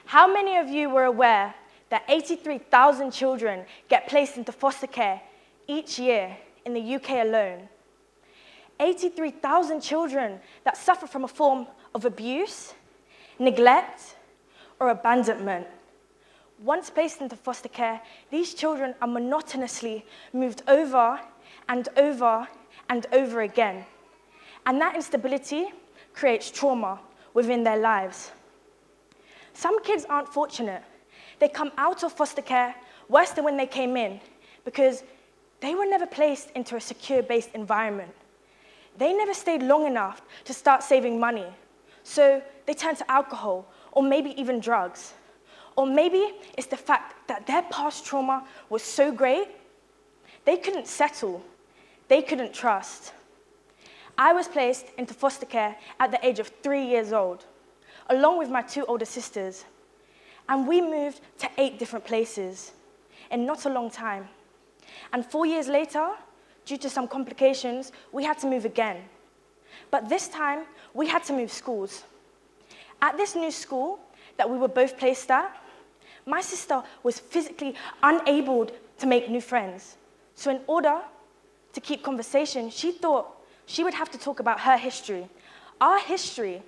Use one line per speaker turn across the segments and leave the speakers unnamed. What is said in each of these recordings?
How many of you were aware that 83,000 children get placed into foster care each year in the UK alone? 83,000 children that suffer from a form of abuse, neglect, or abandonment. Once placed into foster care, these children are monotonously moved over and over and over again. And that instability creates trauma within their lives. Some kids aren't fortunate. They come out of foster care worse than when they came in because they were never placed into a secure-based environment. They never stayed long enough to start saving money. So they turn to alcohol or maybe even drugs. Or maybe it's the fact that their past trauma was so great, they couldn't settle. They couldn't trust. I was placed into foster care at the age of 3 years old, along with my 2 older sisters. And we moved to 8 different places in not a long time. And 4 years later, due to some complications, we had to move again. But this time, we had to move schools. At this new school that we were both placed at, my sister was physically unable to make new friends. So in order to keep conversation, she thought she would have to talk about her history, our history,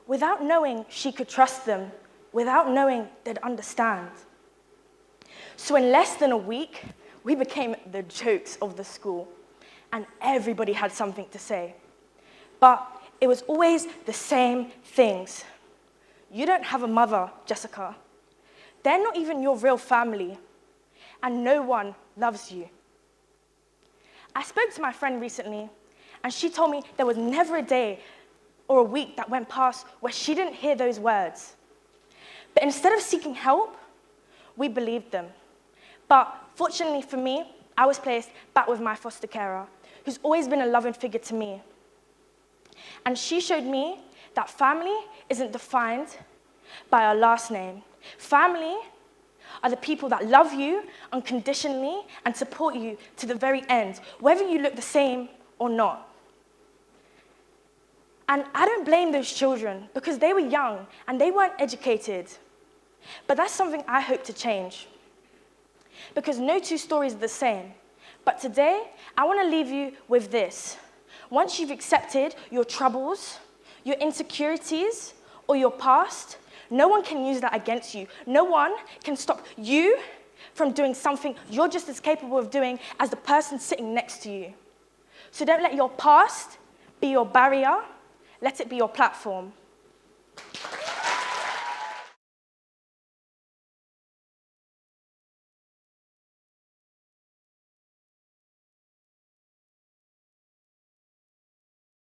without knowing she could trust them, without knowing they'd understand. So in less than a week, we became the jokes of the school, and everybody had something to say. But it was always the same things. You don't have a mother, Jessica. They're not even your real family, and no one loves you. I spoke to my friend recently, and she told me there was never a day or a week that went past where she didn't hear those words. But instead of seeking help, we believed them. But fortunately for me, I was placed back with my foster carer, who's always been a loving figure to me. And she showed me that family isn't defined by our last name. Family are the people that love you unconditionally and support you to the very end, whether you look the same or not. And I don't blame those children because they were young and they weren't educated. But that's something I hope to change. Because no 2 stories are the same. But today, I want to leave you with this. Once you've accepted your troubles, your insecurities, or your past, no one can use that against you. No one can stop you from doing something you're just as capable of doing as the person sitting next to you. So don't let your past be your barrier. Let it be your platform.